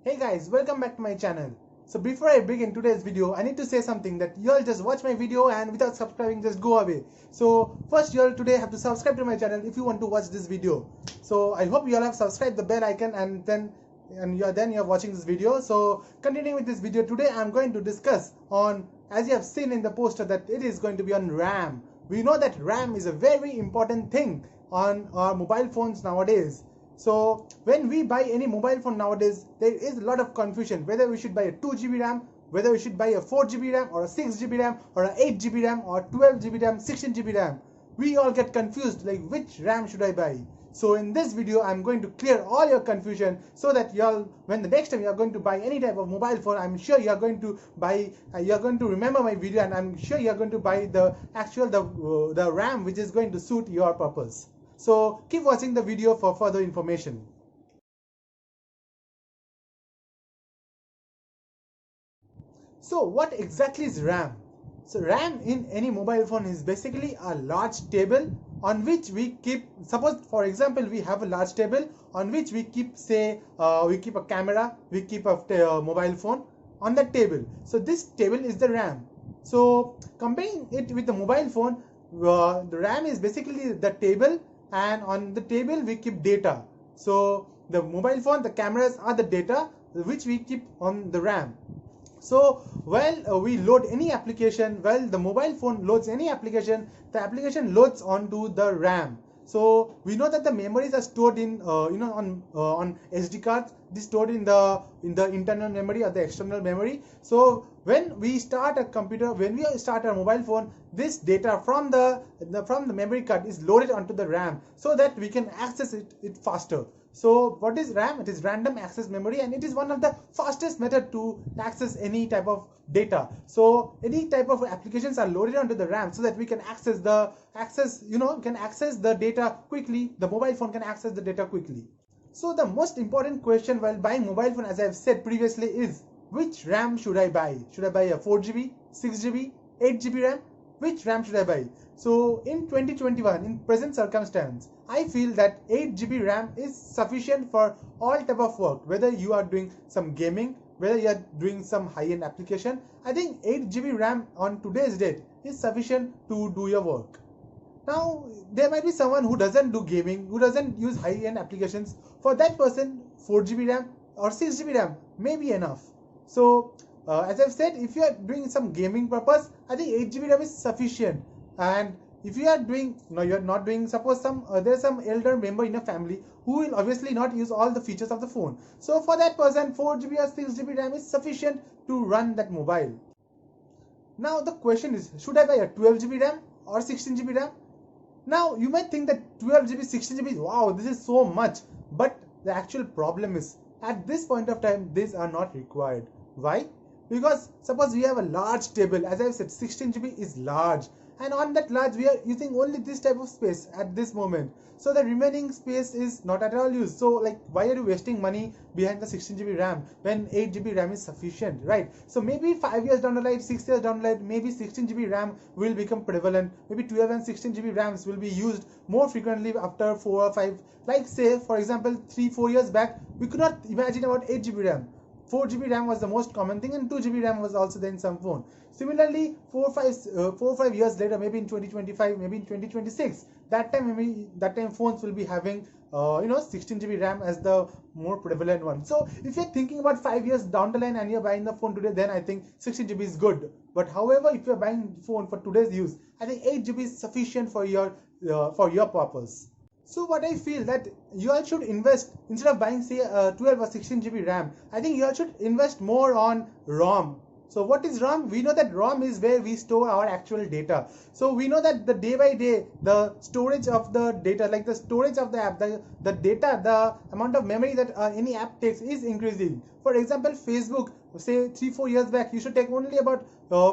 Hey guys, welcome back to my channel. So before I begin today's video, I need to say something that you all just watch my video and without subscribing just go away. So first you all today have to subscribe to my channel if you want to watch this video. So I hope you all have subscribed the bell icon and then you're watching this video. So continuing with this video, today I'm going to discuss on, as you have seen in the poster, that it is going to be on RAM. We know that RAM is a very important thing on our mobile phones nowadays. So when we buy any mobile phone nowadays, there is a lot of confusion whether we should buy a 2GB RAM, whether we should buy a 4GB RAM or a 6GB RAM or a 8GB RAM or 12GB RAM, 16GB RAM. We all get confused like which RAM should I buy. So in this video I'm going to clear all your confusion so that y'all, when the next time you are going to buy any type of mobile phone, I'm sure you are going to buy, you are going to remember my video, and I'm sure you are going to buy the RAM which is going to suit your purpose. So keep watching the video for further information. So what exactly is RAM? So RAM in any mobile phone is basically a large table on which we keep, suppose for example we have a large table on which we keep, say we keep a camera, we keep a mobile phone on that table. So this table is the RAM. So comparing it with the mobile phone, the RAM is basically the table, and on the table we keep data. So the mobile phone, the cameras are the data which we keep on the RAM. So while we load any application, while the mobile phone loads any application, the application loads onto the RAM. So we know that the memories are stored in on SD cards. This stored in the internal memory or the external memory. So when we start a computer, when we start a mobile phone, this data from the memory card is loaded onto the RAM so that we can access it faster. So what is RAM? It is random access memory, and it is one of the fastest method to access any type of data. So any type of applications are loaded onto the RAM so that we can access the data quickly. The mobile phone can access the data quickly. So the most important question while buying mobile phone, as I have said previously, is which RAM should I buy? Should I buy a 4GB, 6GB, 8GB RAM? Which RAM should I buy? So in 2021, in present circumstance, I feel that 8GB RAM is sufficient for all type of work. Whether you are doing some gaming, whether you are doing some high-end application, I think 8GB RAM on today's date is sufficient to do your work. Now there might be someone who doesn't do gaming, who doesn't use high-end applications. For that person, 4GB RAM or 6GB RAM may be enough. So as I've said, if you are doing some gaming purpose, I think 8GB RAM is sufficient. And if you are doing, no, you are not doing, suppose there's some elder member in a family who will obviously not use all the features of the phone. So for that person, 4GB or 6GB RAM is sufficient to run that mobile. Now the question is, should I buy a 12GB RAM or 16GB RAM? Now you might think that 12GB, 16GB, wow, this is so much. But the actual problem is, at this point of time, these are not required. Why? Because suppose we have a large table, as I said, 16GB is large, and on that large we are using only this type of space at this moment. So the remaining space is not at all used. So like, why are you wasting money behind the 16GB RAM when 8GB RAM is sufficient, right? So maybe 5 years down the line, 6 years down the line, maybe 16GB RAM will become prevalent. Maybe 12 and 16GB RAMs will be used more frequently after 4 or 5. Like say, for example, 3-4 years back, we could not imagine about 8GB RAM. 4GB RAM was the most common thing, and 2GB RAM was also there in some phone. Similarly, 4 or 5 years later, maybe in 2025, maybe in 2026, that time phones will be having 16GB RAM as the more prevalent one. So if you're thinking about 5 years down the line and you're buying the phone today, then I think 16GB is good. But however, if you're buying phone for today's use, I think 8GB is sufficient for your purpose. So what I feel that you all should invest, instead of buying say 12 or 16GB RAM, I think you all should invest more on ROM. So what is ROM? We know that ROM is where we store our actual data. So we know that the day by day, the storage of the data, like the storage of the app, the data, the amount of memory that any app takes is increasing. For example, Facebook, say 3-4 years back, you should take only about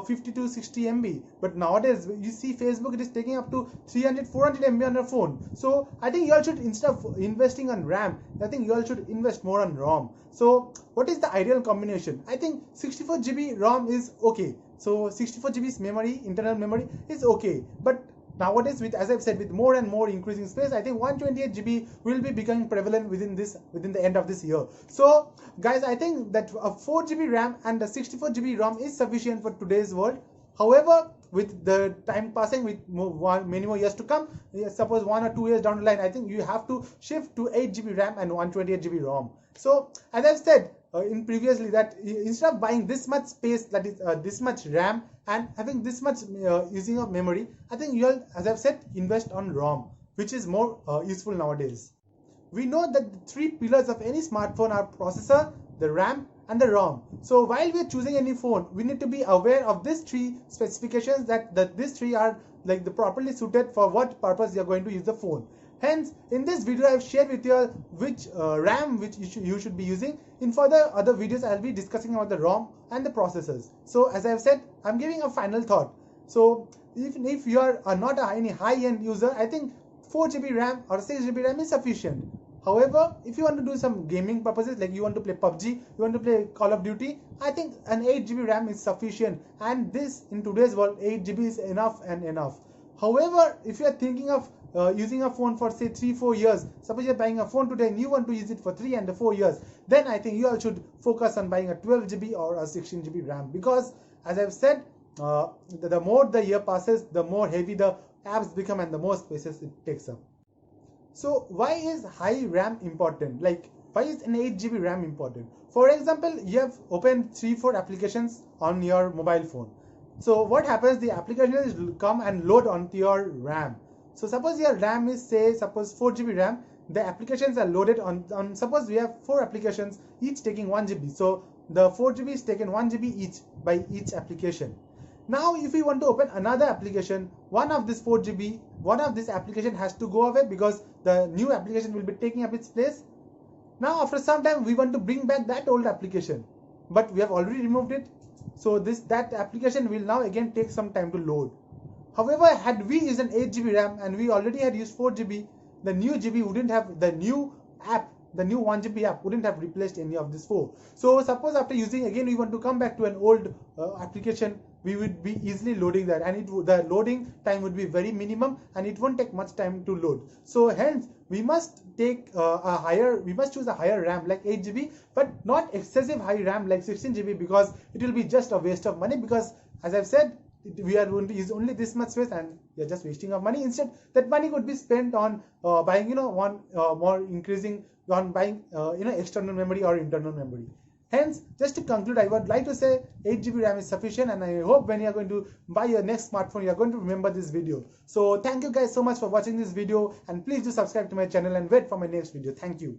50 to 60 MB, but nowadays you see Facebook, it is taking up to 300-400 MB on your phone. So I think you all should, instead of investing on RAM, I think you all should invest more on ROM. So what is the ideal combination? I think 64GB ROM is okay. So 64GB's memory, internal memory, is okay, but nowadays, with, as I've said, with more and more increasing space, I think 128 GB will be becoming prevalent within the end of this year. So guys, I think that a 4 GB RAM and a 64 GB ROM is sufficient for today's world. However, with the time passing, with many more years to come, suppose 1 or 2 years down the line, I think you have to shift to 8 GB RAM and 128 GB ROM. So as I've said in previously, that instead of buying this much space, that is this much RAM, and having this much using of memory, I think you'll, as I've said, invest on ROM, which is more useful nowadays. We know that the three pillars of any smartphone are processor, the RAM, and the ROM. So while we are choosing any phone, we need to be aware of these three specifications, that these three are like the properly suited for what purpose you are going to use the phone. Hence, in this video, I have shared with you which RAM which you should be using. In further other videos, I'll be discussing about the ROM and the processors. So as I have said, I'm giving a final thought. So even if you are not any high-end user, I think 4 GB RAM or 6 GB RAM is sufficient. However, if you want to do some gaming purposes, like you want to play PUBG, you want to play Call of Duty, I think an 8 GB RAM is sufficient. And this, in today's world, 8 GB is enough and enough. However, if you are thinking of using a phone for say 3-4 years, suppose you're buying a phone today and you want to use it for 3 and 4 years, then I think you all should focus on buying a 12 GB or a 16 GB RAM, because as I've said, the more the year passes, the more heavy the apps become and the more spaces it takes up. So why is high RAM important? Like, why is an 8 GB RAM important? For example, you have opened 3-4 applications on your mobile phone. So what happens, the applications will come and load onto your RAM. So suppose your RAM is suppose 4 GB RAM, the applications are loaded on suppose we have 4 applications, each taking 1 GB. So the 4 GB is taken 1 GB each by each application. Now if we want to open another application, one of this 4 GB, one of this application has to go away because the new application will be taking up its place. Now after some time we want to bring back that old application, but we have already removed it. So that application will now again take some time to load. However, had we used an 8 GB RAM and we already had used 4 GB, the new GB wouldn't have, the new app, the new 1 GB app wouldn't have replaced any of this 4. So suppose after using again we want to come back to an old application, we would be easily loading that, and the loading time would be very minimum and it won't take much time to load. So hence we must take we must choose a higher RAM like 8 GB, but not excessive high RAM like 16 GB, because it will be just a waste of money, because as I've said, we are going to use only this much space and we are just wasting of money. Instead, that money could be spent on buying more increasing on buying external memory or internal memory. Hence, just to conclude, I would like to say 8 GB RAM is sufficient, and I hope when you are going to buy your next smartphone, you are going to remember this video. So thank you guys so much for watching this video, and please do subscribe to my channel and wait for my next video. Thank you.